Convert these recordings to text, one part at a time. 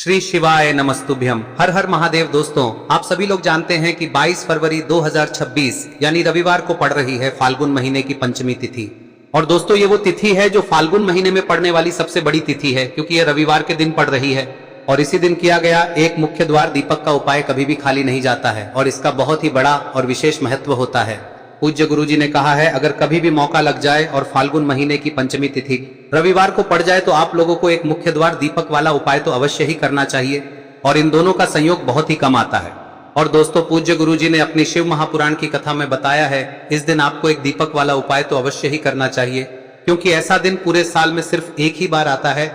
श्री शिवाय नमस्तुभ्यम। हर हर महादेव। दोस्तों, आप सभी लोग जानते हैं कि 22 फरवरी 2026 यानी रविवार को पड़ रही है फाल्गुन महीने की पंचमी तिथि। और दोस्तों, ये वो तिथि है जो फाल्गुन महीने में पड़ने वाली सबसे बड़ी तिथि है, क्योंकि ये रविवार के दिन पड़ रही है। और इसी दिन किया गया एक मुख्य द्वार दीपक का उपाय कभी भी खाली नहीं जाता है और इसका बहुत ही बड़ा और विशेष महत्व होता है। पूज्य गुरुजी ने कहा है, अगर कभी भी मौका लग जाए और फाल्गुन महीने की पंचमी तिथि रविवार को पड़ जाए तो आप लोगों को एक मुख्य द्वार दीपक वाला उपाय तो अवश्य ही करना चाहिए। और इन दोनों का संयोग बहुत ही कम आता है। और दोस्तों, पूज्य गुरुजी ने अपनी शिव महापुराण की कथा में बताया है, इस दिन आपको एक दीपक वाला उपाय तो अवश्य ही करना चाहिए, क्योंकि ऐसा दिन पूरे साल में सिर्फ एक ही बार आता है।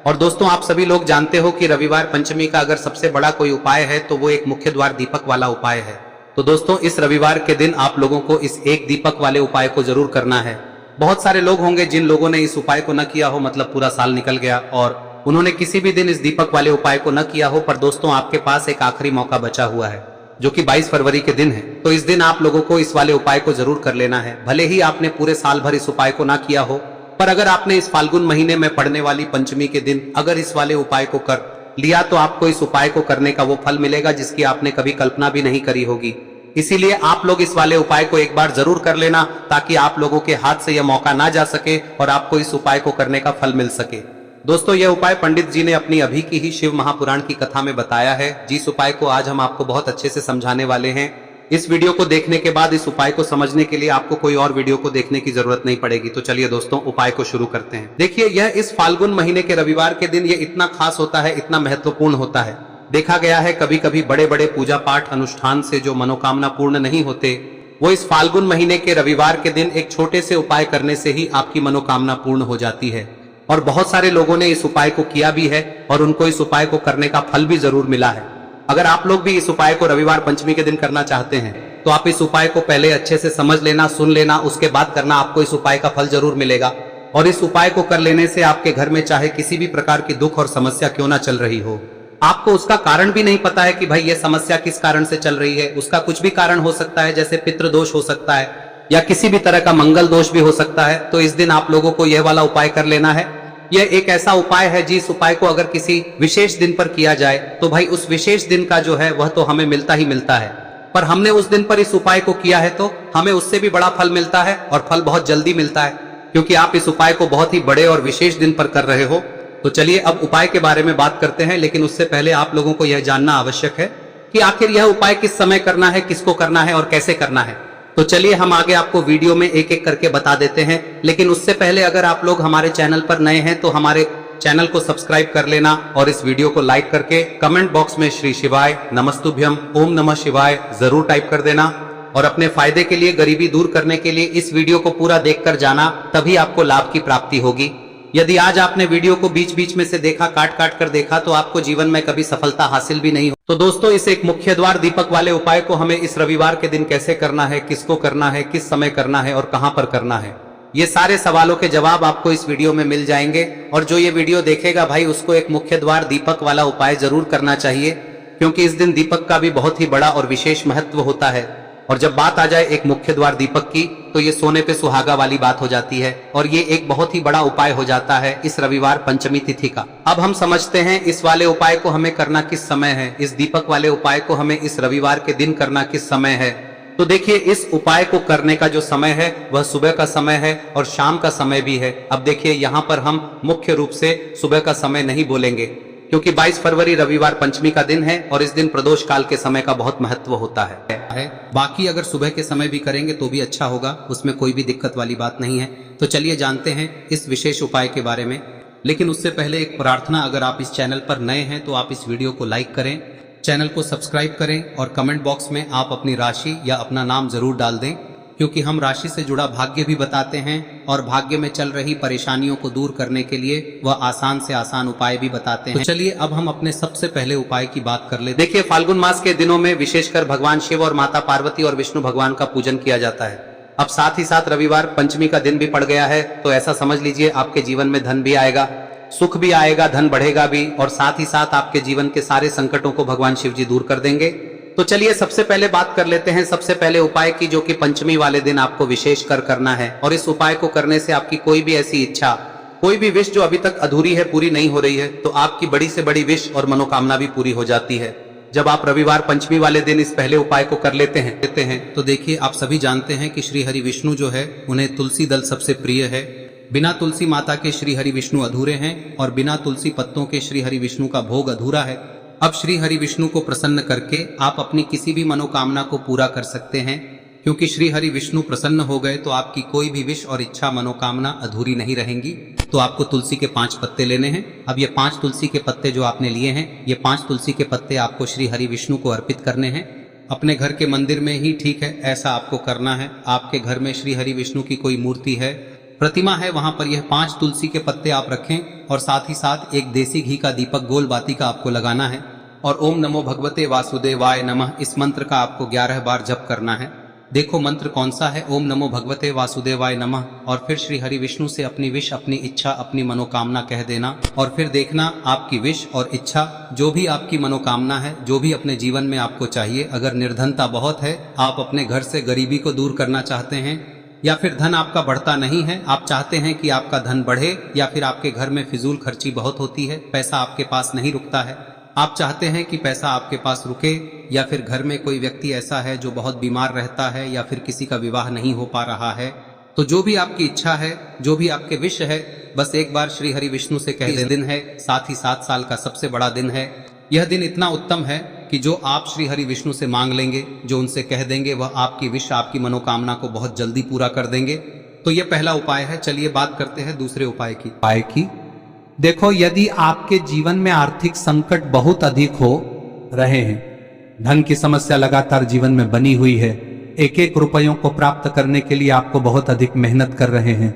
और दोस्तों, आप सभी लोग जानते हो कि रविवार पंचमी का अगर सबसे बड़ा कोई उपाय है तो वो एक मुख्य द्वार दीपक वाला उपाय है। तो दोस्तों, इस रविवार के दिन आप लोगों को इस एक दीपक वाले उपाय को जरूर करना है। बहुत सारे लोग होंगे जिन लोगों ने इस उपाय को न किया हो, मतलब पूरा साल निकल गया और उन्होंने किसी भी दिन इस दीपक वाले उपाय को न किया हो। पर दोस्तों, आपके पास एक आखिरी मौका बचा हुआ है, जो कि 22 फरवरी के दिन है। तो इस दिन आप लोगों को इस वाले उपाय को जरूर कर लेना है। भले ही आपने पूरे साल भर इस उपाय को ना किया हो, पर अगर आपने इस फाल्गुन महीने में पड़ने वाली पंचमी के दिन अगर इस वाले उपाय को कर लिया तो आपको इस उपाय को करने का वो फल मिलेगा जिसकी आपने कभी कल्पना भी नहीं करी होगी। इसीलिए आप लोग इस वाले उपाय को एक बार जरूर कर लेना, ताकि आप लोगों के हाथ से यह मौका ना जा सके और आपको इस उपाय को करने का फल मिल सके। दोस्तों, यह उपाय पंडित जी ने अपनी अभी की ही शिव महापुराण की कथा में बताया है, जिस उपाय को आज हम आपको बहुत अच्छे से समझाने वाले हैं। इस वीडियो को देखने के बाद इस उपाय को समझने के लिए आपको कोई और वीडियो को देखने की जरूरत नहीं पड़ेगी। तो चलिए दोस्तों, उपाय को शुरू करते हैं। देखिए, यह इस फाल्गुन महीने के रविवार के दिन ये इतना खास होता है, इतना महत्वपूर्ण होता है। देखा गया है कभी कभी बड़े बड़े पूजा पाठ अनुष्ठान से जो मनोकामना पूर्ण नहीं होते, वो इस फाल्गुन महीने के रविवार के दिन एक छोटे से उपाय करने से ही आपकी मनोकामना पूर्ण हो जाती है। और बहुत सारे लोगों ने इस उपाय को किया भी है और उनको इस उपाय को करने का फल भी जरूर मिला है। अगर आप लोग भी इस उपाय को रविवार पंचमी के दिन करना चाहते हैं तो आप इस उपाय को पहले अच्छे से समझ लेना, सुन लेना, उसके बाद करना। आपको इस उपाय का फल जरूर मिलेगा। और इस उपाय को कर लेने से आपके घर में चाहे किसी भी प्रकार की दुख और समस्या क्यों ना चल रही हो, आपको उसका कारण भी नहीं पता है कि भाई ये समस्या किस कारण से चल रही है, उसका कुछ भी कारण हो सकता है, जैसे पितृदोष हो सकता है या किसी भी तरह का मंगल दोष भी हो सकता है। तो इस दिन आप लोगों को यह वाला उपाय कर लेना है। यह एक ऐसा उपाय है जिस उपाय को अगर किसी विशेष दिन पर किया जाए तो भाई उस विशेष दिन का जो है वह तो हमें मिलता ही मिलता है। पर हमने उस दिन पर इस उपाय को किया है तो हमें उससे भी बड़ा फल मिलता है, और फल बहुत जल्दी मिलता है, क्योंकि आप इस उपाय को बहुत ही बड़े और विशेष दिन पर कर रहे हो। तो चलिए अब उपाय के बारे में बात करते हैं, लेकिन उससे पहले आप लोगों को यह जानना आवश्यक है कि आखिर यह उपाय किस समय करना है, किसको करना है और कैसे करना है। तो चलिए हम आगे आपको वीडियो में एक एक करके बता देते हैं। लेकिन उससे पहले अगर आप लोग हमारे चैनल पर नए हैं तो हमारे चैनल को सब्सक्राइब कर लेना और इस वीडियो को लाइक करके कमेंट बॉक्स में श्री शिवाय नमस्तुभ्यम ओम नमः शिवाय जरूर टाइप कर देना। और अपने फायदे के लिए, गरीबी दूर करने के लिए इस वीडियो को पूरा देखकर जाना, तभी आपको लाभ की प्राप्ति होगी। यदि आज आपने वीडियो को बीच बीच में से देखा, काट काट कर देखा, तो आपको जीवन में कभी सफलता हासिल भी नहीं हो। तो दोस्तों, इस एक मुख्य द्वार दीपक वाले उपाय को हमें इस रविवार के दिन कैसे करना है, किसको करना है, किस समय करना है और कहां पर करना है, ये सारे सवालों के जवाब आपको इस वीडियो में मिल जाएंगे। और जो ये वीडियो देखेगा भाई, उसको एक मुख्य द्वार दीपक वाला उपाय जरूर करना चाहिए, क्योंकि इस दिन दीपक का भी बहुत ही बड़ा और विशेष महत्व होता है। और जब बात आ जाए एक मुख्य द्वार दीपक की, तो ये सोने पे सुहागा वाली बात हो जाती है और ये एक बहुत ही बड़ा उपाय हो जाता है इस रविवार पंचमी तिथि का। अब हम समझते हैं इस वाले उपाय को हमें करना किस समय है, इस दीपक वाले उपाय को हमें इस रविवार के दिन करना किस समय है। तो देखिए, इस उपाय को करने का जो समय है वह सुबह का समय है और शाम का समय भी है। अब देखिए, यहाँ पर हम मुख्य रूप से सुबह का समय नहीं बोलेंगे, क्योंकि 22 फरवरी रविवार पंचमी का दिन है और इस दिन प्रदोष काल के समय का बहुत महत्व होता है। बाकी अगर सुबह के समय भी करेंगे तो भी अच्छा होगा, उसमें कोई भी दिक्कत वाली बात नहीं है। तो चलिए जानते हैं इस विशेष उपाय के बारे में। लेकिन उससे पहले एक प्रार्थना, अगर आप इस चैनल पर नए हैं तो आप इस वीडियो को लाइक करें, चैनल को सब्सक्राइब करें और कमेंट बॉक्स में आप अपनी राशि या अपना नाम जरूर डाल दें, क्योंकि हम राशि से जुड़ा भाग्य भी बताते हैं और भाग्य में चल रही परेशानियों को दूर करने के लिए वह आसान से आसान उपाय भी बताते हैं। तो चलिए अब हम अपने सबसे पहले उपाय की बात कर ले। देखिए, फाल्गुन मास के दिनों में विशेषकर भगवान शिव और माता पार्वती और विष्णु भगवान का पूजन किया जाता है। अब साथ ही साथ रविवार पंचमी का दिन भी पड़ गया है, तो ऐसा समझ लीजिए आपके जीवन में धन भी आएगा, सुख भी आएगा, धन बढ़ेगा भी, और साथ ही साथ आपके जीवन के सारे संकटों को भगवान शिव जी दूर कर देंगे। तो चलिए सबसे पहले बात कर लेते हैं सबसे पहले उपाय की, जो कि पंचमी वाले दिन आपको विशेष कर करना है। और इस उपाय को करने से आपकी कोई भी ऐसी इच्छा कोई भी विश जो अभी तक अधूरी है, पूरी नहीं हो रही है, तो आपकी बड़ी से बड़ी विश और मनोकामना भी पूरी हो जाती है जब आप रविवार पंचमी वाले दिन इस पहले उपाय को कर लेते हैं। तो देखिए, आप सभी जानते हैं कि श्री हरि विष्णु जो है उन्हें तुलसी दल सबसे प्रिय है। बिना तुलसी माता के श्री हरि विष्णु अधूरे हैं और बिना तुलसी पत्तों के श्री हरि विष्णु का भोग अधूरा है। अब श्री हरि विष्णु को प्रसन्न करके आप अपनी किसी भी मनोकामना को पूरा कर सकते हैं, क्योंकि श्री हरि विष्णु प्रसन्न हो गए तो आपकी कोई भी विश और इच्छा मनोकामना अधूरी नहीं रहेंगी। तो आपको तुलसी के 5 पत्ते लेने हैं। अब ये 5 तुलसी के पत्ते जो आपने लिए हैं, ये 5 तुलसी के पत्ते आपको श्री हरि विष्णु को अर्पित करने हैं। अपने घर के मंदिर में ही ठीक है, ऐसा आपको करना है। आपके घर में श्री हरि विष्णु की कोई मूर्ति है, प्रतिमा है, वहां पर यह 5 तुलसी के पत्ते आप रखें और साथ ही साथ एक देसी घी का दीपक गोल बाती का आपको लगाना है और ओम नमो भगवते वासुदेवाय नमः इस मंत्र का आपको 11 बार जप करना है। देखो मंत्र कौन सा है, ओम नमो भगवते वासुदेवाय नमः, और फिर श्री हरि विष्णु से अपनी विश, अपनी इच्छा, अपनी मनोकामना कह देना और फिर देखना आपकी विश और इच्छा, जो भी आपकी मनोकामना है, जो भी अपने जीवन में आपको चाहिए। अगर निर्धनता बहुत है, आप अपने घर से गरीबी को दूर करना चाहते हैं, या फिर धन आपका बढ़ता नहीं है, आप चाहते हैं कि आपका धन बढ़े, या फिर आपके घर में फिजूल खर्ची बहुत होती है, पैसा आपके पास नहीं रुकता है, आप चाहते हैं कि पैसा आपके पास रुके, या फिर घर में कोई व्यक्ति ऐसा है जो बहुत बीमार रहता है, या फिर किसी का विवाह नहीं हो पा रहा है, तो जो भी आपकी इच्छा है, जो भी आपके विश है, बस एक बार श्री हरि विष्णु से कह दें। दिन है, साथ ही 7 साल का सबसे बड़ा दिन है। यह दिन इतना उत्तम है कि जो आप श्री हरि विष्णु से मांग लेंगे, जो उनसे कह देंगे, वह आपकी विश, आपकी मनोकामना को बहुत जल्दी पूरा कर देंगे। तो यह पहला उपाय है। चलिए बात करते हैं दूसरे उपाय की। देखो, यदि आपके जीवन में आर्थिक संकट बहुत अधिक हो रहे हैं, धन की समस्या लगातार जीवन में बनी हुई है, एक एक रुपयों को प्राप्त करने के लिए आपको बहुत अधिक मेहनत कर रहे हैं,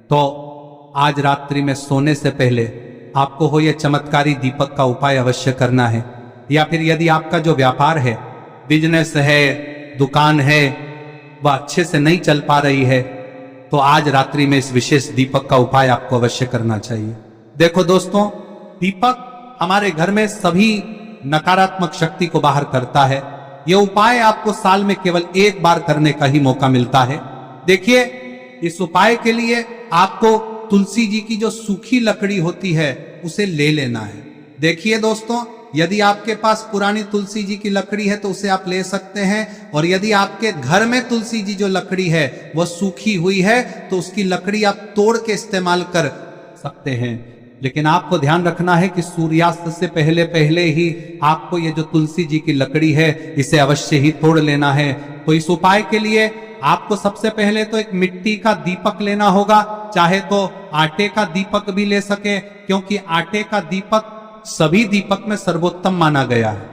तो आज रात्रि में सोने से पहले आपको हो यह चमत्कारी दीपक का उपाय अवश्य करना है। या फिर यदि आपका जो व्यापार है, बिजनेस है, दुकान है, वह अच्छे से नहीं चल पा रही है, तो आज रात्रि में इस विशेष दीपक का उपाय आपको अवश्य करना चाहिए। देखो दोस्तों, दीपक हमारे घर में सभी नकारात्मक शक्ति को बाहर करता है। यह उपाय आपको साल में केवल एक बार करने का ही मौका मिलता है। देखिए, इस उपाय के लिए आपको तुलसी जी की जो सूखी लकड़ी होती है उसे ले लेना है। देखिए दोस्तों, यदि आपके पास पुरानी तुलसी जी की लकड़ी है तो उसे आप ले सकते हैं, और यदि आपके घर में तुलसी जी जो लकड़ी है वह सूखी हुई है तो उसकी लकड़ी आप तोड़ के इस्तेमाल कर सकते हैं। लेकिन आपको ध्यान रखना है कि सूर्यास्त से पहले पहले ही आपको ये जो तुलसी जी की लकड़ी है इसे अवश्य ही तोड़ लेना है। तो इस उपाय के लिए आपको सबसे पहले तो एक मिट्टी का दीपक लेना होगा, चाहे तो आटे का दीपक भी ले सके, क्योंकि आटे का दीपक सभी दीपक में सर्वोत्तम माना गया है।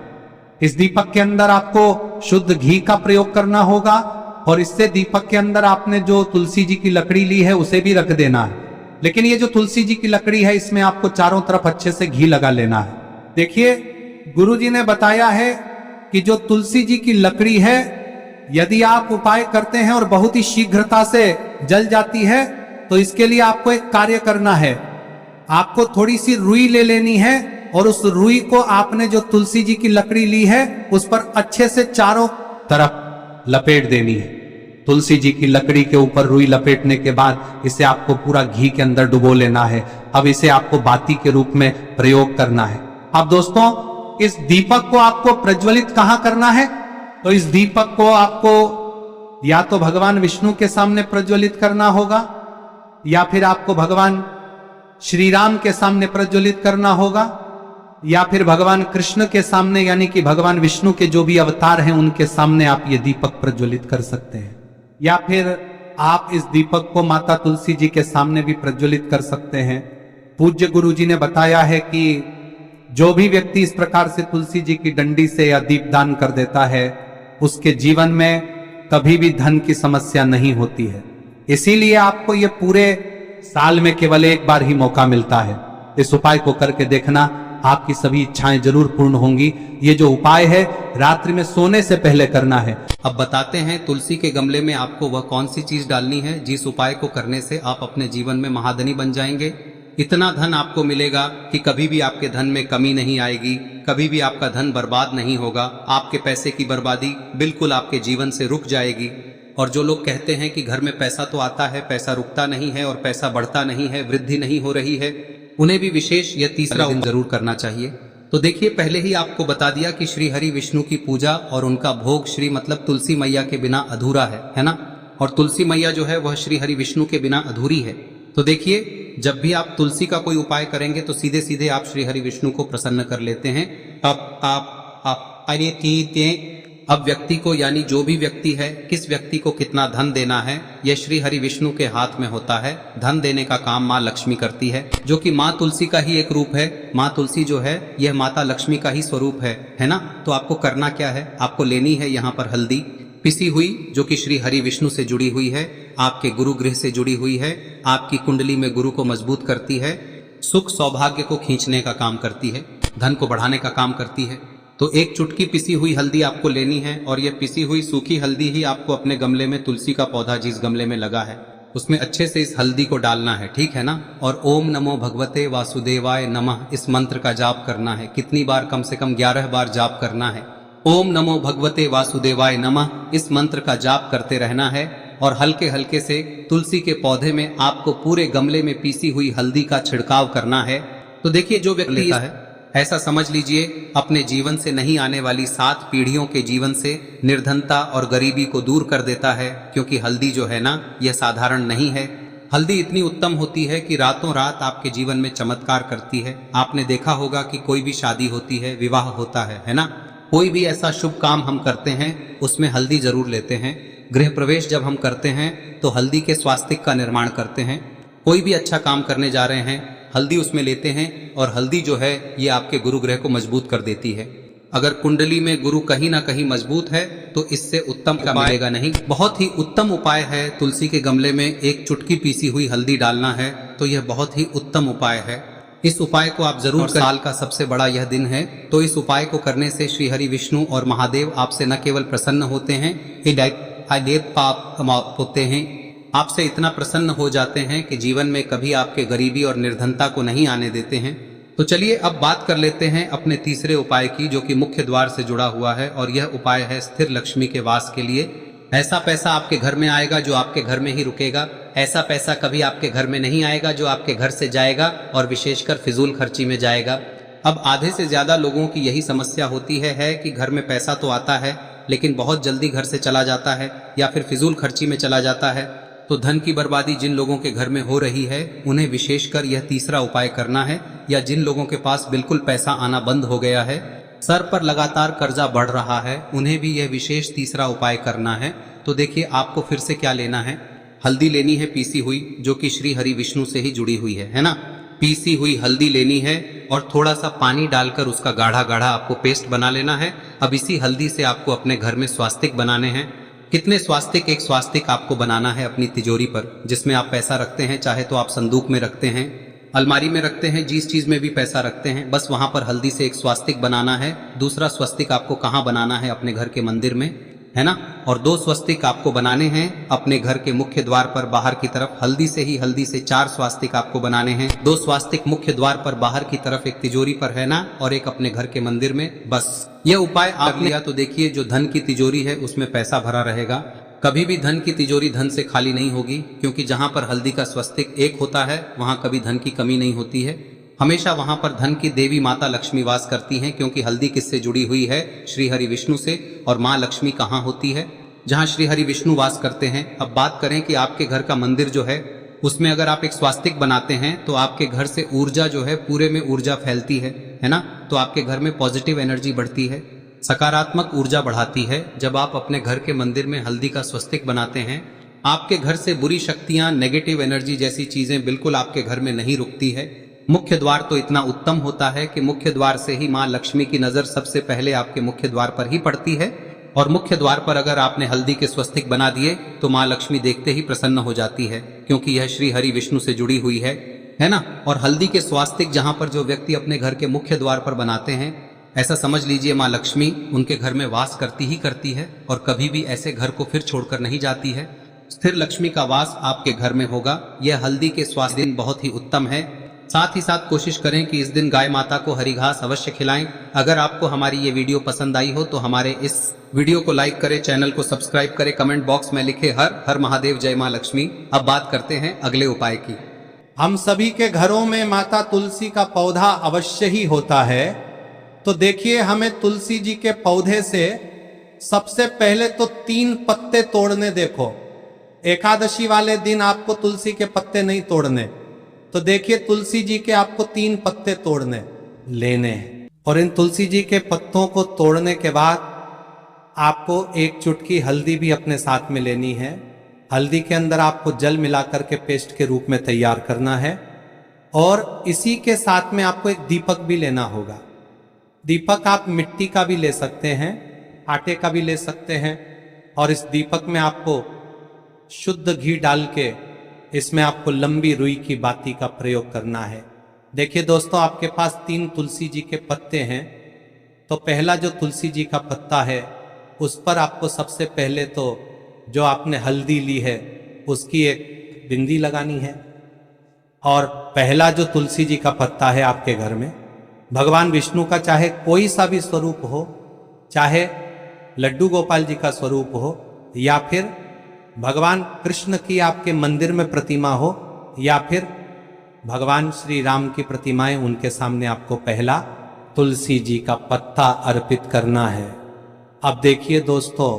इस दीपक के अंदर आपको शुद्ध घी का प्रयोग करना होगा, और इससे दीपक के अंदर आपने जो तुलसी जी की लकड़ी ली है उसे भी रख देना है। लेकिन ये जो तुलसी जी की लकड़ी है, इसमें आपको चारों तरफ अच्छे से घी लगा लेना है। देखिए, गुरुजी ने बताया है कि जो तुलसी जी की लकड़ी है, यदि आप उपाय करते हैं और बहुत ही शीघ्रता से जल जाती है, तो इसके लिए आपको एक कार्य करना है। आपको थोड़ी सी रुई ले लेनी है और उस रुई को आपने जो तुलसी जी की लकड़ी ली है उस पर अच्छे से चारों तरफ लपेट देनी है। तुलसी जी की लकड़ी के ऊपर रुई लपेटने के बाद इसे आपको पूरा घी के अंदर डुबो लेना है। अब इसे आपको बाती के रूप में प्रयोग करना है। अब दोस्तों, इस दीपक को आपको प्रज्वलित कहां करना है? तो इस दीपक को आपको या तो भगवान विष्णु के सामने प्रज्वलित करना होगा, या फिर आपको भगवान श्री राम के सामने प्रज्वलित करना होगा, या फिर भगवान कृष्ण के सामने, यानी कि भगवान विष्णु के जो भी अवतार हैं उनके सामने आप ये दीपक प्रज्वलित कर सकते हैं। या फिर आप इस दीपक को माता तुलसी जी के सामने भी प्रज्वलित कर सकते हैं। पूज्य गुरु जी ने बताया है कि जो भी व्यक्ति इस प्रकार से तुलसी जी की डंडी से या दीपदान कर देता है, उसके जीवन में कभी भी धन की समस्या नहीं होती है। इसीलिए आपको ये पूरे साल में केवल एक बार ही मौका मिलता है। इस उपाय को करके देखना, आपकी सभी इच्छाएं जरूर पूर्ण होंगी। ये जो उपाय है रात्रि में सोने से पहले करना है। अब बताते हैं तुलसी के गमले में आपको वह कौन सी चीज डालनी है जिस उपाय को करने से आप अपने जीवन में महाधनी बन जाएंगे। इतना धन आपको मिलेगा कि कभी भी आपके धन में कमी नहीं आएगी, कभी भी आपका धन बर्बाद नहीं होगा। आपके पैसे की बर्बादी बिल्कुल आपके जीवन से रुक जाएगी। और जो लोग कहते हैं कि घर में पैसा तो आता है, पैसा रुकता नहीं है और पैसा बढ़ता नहीं है, वृद्धि नहीं हो रही है, उन्हें भी विशेष यह तीसरा दिन जरूर करना चाहिए। तो देखिए, पहले ही आपको बता दिया कि श्री हरि विष्णु की पूजा और उनका भोग श्री मतलब तुलसी मैया के बिना अधूरा है ना। और तुलसी मैया जो है वह श्री हरि विष्णु के बिना अधूरी है। तो देखिए, जब भी आप तुलसी का कोई उपाय करेंगे तो सीधे सीधे आप श्री हरि विष्णु को प्रसन्न कर लेते हैं। अब व्यक्ति को, यानी जो भी व्यक्ति है, किस व्यक्ति को कितना धन देना है, यह श्री हरि विष्णु के हाथ में होता है। धन देने का काम माँ लक्ष्मी करती है, जो कि माँ तुलसी का ही एक रूप है। माँ तुलसी जो है यह माता लक्ष्मी का ही स्वरूप है ना। तो आपको करना क्या है, आपको लेनी है यहाँ पर हल्दी पिसी हुई, जो कि श्री हरि विष्णु से जुड़ी हुई है, आपके गुरु गृह से जुड़ी हुई है, आपकी कुंडली में गुरु को मजबूत करती है, सुख सौभाग्य को खींचने का काम करती है, धन को बढ़ाने का काम करती है। तो एक चुटकी पिसी हुई हल्दी आपको लेनी है और यह पिसी हुई सूखी हल्दी ही आपको अपने गमले में, तुलसी का पौधा जिस गमले में लगा है उसमें अच्छे से इस हल्दी को डालना है, ठीक है ना। और ओम नमो भगवते वासुदेवाय नमः इस मंत्र का जाप करना है। कितनी बार? कम से कम 11 बार जाप करना है। ओम नमो भगवते वासुदेवाय नमः इस मंत्र का जाप करते रहना है और हल्के हल्के से तुलसी के पौधे में आपको पूरे गमले में पीसी हुई हल्दी का छिड़काव करना है। तो देखिए, जो व्यक्ति लेता है, ऐसा समझ लीजिए अपने जीवन से नहीं आने वाली 7 पीढ़ियों के जीवन से निर्धनता और गरीबी को दूर कर देता है। क्योंकि हल्दी जो है ना, यह साधारण नहीं है। हल्दी इतनी उत्तम होती है कि रातों रात आपके जीवन में चमत्कार करती है। आपने देखा होगा कि कोई भी शादी होती है, विवाह होता है ना, कोई भी ऐसा शुभ काम हम करते हैं उसमें हल्दी जरूर लेते हैं। गृह प्रवेश जब हम करते हैं तो हल्दी के स्वास्तिक का निर्माण करते हैं। कोई भी अच्छा काम करने जा रहे हैं, हल्दी उसमें लेते हैं और हल्दी जो है ये आपके गुरु ग्रह को मजबूत कर देती है। अगर कुंडली में गुरु कहीं ना कहीं मजबूत है तो इससे उत्तम का मिलेगा नहीं। बहुत ही उत्तम उपाय है, तुलसी के गमले में एक चुटकी पीसी हुई हल्दी डालना है, तो यह बहुत ही उत्तम उपाय है। इस उपाय को आप जरूर, साल का सबसे बड़ा यह दिन है, तो इस उपाय को करने से श्री हरि विष्णु और महादेव आपसे न केवल प्रसन्न होते हैं, पाप होते हैं, आपसे इतना प्रसन्न हो जाते हैं कि जीवन में कभी आपके गरीबी और निर्धनता को नहीं आने देते हैं। तो चलिए अब बात कर लेते हैं अपने तीसरे उपाय की, जो कि मुख्य द्वार से जुड़ा हुआ है और यह उपाय है स्थिर लक्ष्मी के वास के लिए। ऐसा पैसा आपके घर में आएगा जो आपके घर में ही रुकेगा। ऐसा पैसा कभी आपके घर में नहीं आएगा जो आपके घर से जाएगा और विशेषकर फिजूल खर्ची में जाएगा। अब आधे से ज्यादा लोगों की यही समस्या होती है कि घर में पैसा तो आता है लेकिन बहुत जल्दी घर से चला जाता है या फिर फिजूल खर्ची में चला जाता है। तो धन की बर्बादी जिन लोगों के घर में हो रही है उन्हें विशेषकर यह तीसरा उपाय करना है, या जिन लोगों के पास बिल्कुल पैसा आना बंद हो गया है, सर पर लगातार कर्जा बढ़ रहा है, उन्हें भी यह विशेष तीसरा उपाय करना है। तो देखिए, आपको फिर से क्या लेना है, हल्दी लेनी है पीसी हुई, जो कि श्री हरि विष्णु से ही जुड़ी हुई है ना। पीसी हुई हल्दी लेनी है और थोड़ा सा पानी डालकर उसका गाढ़ा गाढ़ा आपको पेस्ट बना लेना है। अब इसी हल्दी से आपको अपने घर में स्वास्तिक बनाने हैं। कितने स्वास्तिक? एक स्वास्तिक आपको बनाना है अपनी तिजोरी पर, जिसमें आप पैसा रखते हैं, चाहे तो आप संदूक में रखते हैं, अलमारी में रखते हैं, जिस चीज में भी पैसा रखते हैं, बस वहां पर हल्दी से एक स्वास्तिक बनाना है। दूसरा स्वस्तिक आपको कहाँ बनाना है? अपने घर के मंदिर में, है ना। और 2 स्वस्तिक आपको बनाने हैं अपने घर के मुख्य द्वार पर बाहर की तरफ। हल्दी से 4 स्वास्तिक आपको बनाने हैं। 2 स्वास्तिक मुख्य द्वार पर बाहर की तरफ, एक तिजोरी पर, है ना, और एक अपने घर के मंदिर में। बस यह उपाय आपने लिया तो देखिए, जो धन की तिजोरी है उसमें पैसा भरा रहेगा। कभी भी धन की तिजोरी धन से खाली नहीं होगी, क्योंकि जहां पर हल्दी का स्वस्तिक एक होता है वहां कभी धन की कमी नहीं होती है। हमेशा वहां पर धन की देवी माता लक्ष्मी वास करती हैं, क्योंकि हल्दी किससे जुड़ी हुई है? श्री हरि विष्णु से। और माँ लक्ष्मी कहाँ होती है? जहाँ श्री हरि विष्णु वास करते हैं। अब बात करें कि आपके घर का मंदिर जो है उसमें अगर आप एक स्वास्तिक बनाते हैं तो आपके घर से ऊर्जा जो है, पूरे में ऊर्जा फैलती है ना। तो आपके घर में पॉजिटिव एनर्जी बढ़ती है, सकारात्मक ऊर्जा बढ़ाती है। जब आप अपने घर के मंदिर में हल्दी का स्वस्तिक बनाते हैं, आपके घर से बुरी शक्तियां, नेगेटिव एनर्जी जैसी चीजें बिल्कुल आपके घर में नहीं रुकती है। मुख्य द्वार तो इतना उत्तम होता है कि मुख्य द्वार से ही माँ लक्ष्मी की नजर सबसे पहले आपके मुख्य द्वार पर ही पड़ती है। और मुख्य द्वार पर अगर आपने हल्दी के स्वस्तिक बना दिए तो माँ लक्ष्मी देखते ही प्रसन्न हो जाती है, क्योंकि यह श्री हरि विष्णु से जुड़ी हुई है ना। और हल्दी के स्वास्तिक जहां पर जो व्यक्ति अपने घर के मुख्य द्वार पर बनाते हैं, ऐसा समझ लीजिए माँ लक्ष्मी उनके घर में वास करती ही करती है और कभी भी ऐसे घर को फिर छोड़कर नहीं जाती है। स्थिर लक्ष्मी का वास आपके घर में होगा। यह हल्दी के स्वास्थ्य दिन बहुत ही उत्तम है। साथ ही साथ कोशिश करें कि इस दिन गाय माता को हरी घास अवश्य खिलाएं। अगर आपको हमारी ये वीडियो पसंद आई हो तो हमारे इस वीडियो को लाइक करें, चैनल को सब्सक्राइब करें, कमेंट बॉक्स में लिखे हर हर महादेव, जय मां लक्ष्मी। अब बात करते हैं अगले उपाय की। हम सभी के घरों में माता तुलसी का पौधा अवश्य ही होता है। तो देखिए, हमें तुलसी जी के पौधे से सबसे पहले तो 3 पत्ते तोड़ने। देखो, एकादशी वाले दिन आपको तुलसी के पत्ते नहीं तोड़ने। तो देखिए, तुलसी जी के आपको 3 पत्ते तोड़ने लेने हैं। और इन तुलसी जी के पत्तों को तोड़ने के बाद आपको 1 चुटकी हल्दी भी अपने साथ में लेनी है। हल्दी के अंदर आपको जल मिलाकर के पेस्ट के रूप में तैयार करना है। और इसी के साथ में आपको एक दीपक भी लेना होगा। दीपक आप मिट्टी का भी ले सकते हैं, आटे का भी ले सकते हैं। और इस दीपक में आपको शुद्ध घी डाल के इसमें आपको लंबी रुई की बाती का प्रयोग करना है। देखिए दोस्तों, आपके पास 3 तुलसी जी के पत्ते हैं। तो पहला जो तुलसी जी का पत्ता है उस पर आपको सबसे पहले तो जो आपने हल्दी ली है उसकी एक बिंदी लगानी है। और पहला जो तुलसी जी का पत्ता है आपके घर में, भगवान विष्णु का चाहे कोई सा भी स्वरूप हो, चाहे लड्डू गोपाल जी का स्वरूप हो, या फिर भगवान कृष्ण की आपके मंदिर में प्रतिमा हो, या फिर भगवान श्री राम की प्रतिमाएं, उनके सामने आपको पहला तुलसी जी का पत्ता अर्पित करना है। अब देखिए दोस्तों,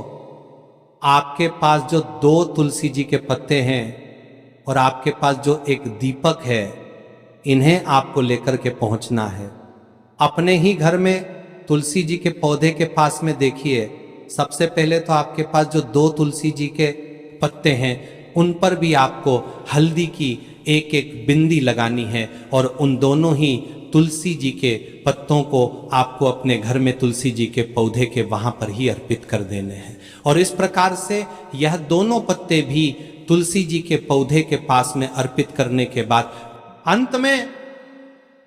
आपके पास जो 2 तुलसी जी के पत्ते हैं और आपके पास जो एक दीपक है, इन्हें आपको लेकर के पहुंचना है। अपने ही घर में तुलसी जी के पौधे के पास में देखिए, सबसे पहले तो आपके पास जो 2 तुलसी जी के पत्ते हैं उन पर भी आपको हल्दी की एक बिंदी लगानी है। और उन दोनों ही तुलसी जी के पत्तों को आपको अपने घर में तुलसी जी के पौधे के वहां पर ही अर्पित कर देने हैं। और इस प्रकार से यह दोनों पत्ते भी तुलसी जी के पौधे के पास में अर्पित करने के बाद अंत में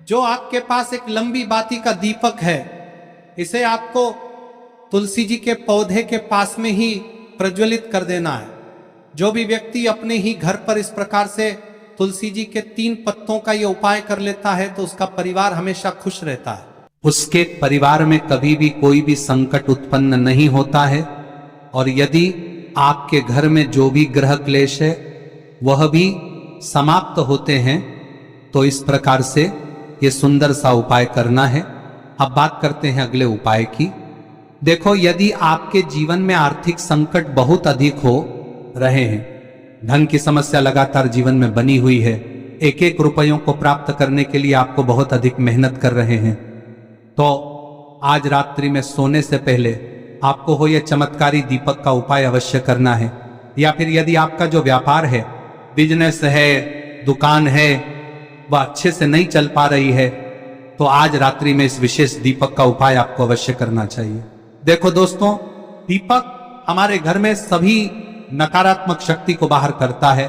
जो आपके पास एक लंबी बाती का दीपक है, इसे आपको तुलसी जी के पौधे के पास में ही प्रज्वलित कर देना है। जो भी व्यक्ति अपने ही घर पर इस प्रकार से तुलसी जी के 3 पत्तों का ये उपाय कर लेता है तो उसका परिवार हमेशा खुश रहता है। उसके परिवार में कभी भी कोई भी संकट उत्पन्न नहीं होता है। और यदि आपके घर में जो भी ग्रह क्लेश है वह भी समाप्त होते हैं। तो इस प्रकार से ये सुंदर सा उपाय करना है। अब बात करते हैं अगले उपाय की। देखो, यदि आपके जीवन में आर्थिक संकट बहुत अधिक हो रहे हैं, धन की समस्या लगातार जीवन में बनी हुई है, एक रुपयों को प्राप्त करने के लिए आपको बहुत अधिक मेहनत कर रहे हैं, तो आज रात्रि में सोने से पहले आपको हो यह चमत्कारी दीपक का उपाय अवश्य करना है। या फिर यदि आपका जो व्यापार है, बिजनेस है, दुकान है, वह अच्छे से नहीं चल पा रही है, तो आज रात्रि में इस विशेष दीपक का उपाय आपको अवश्य करना चाहिए। देखो दोस्तों, दीपक हमारे घर में सभी नकारात्मक शक्ति को बाहर करता है।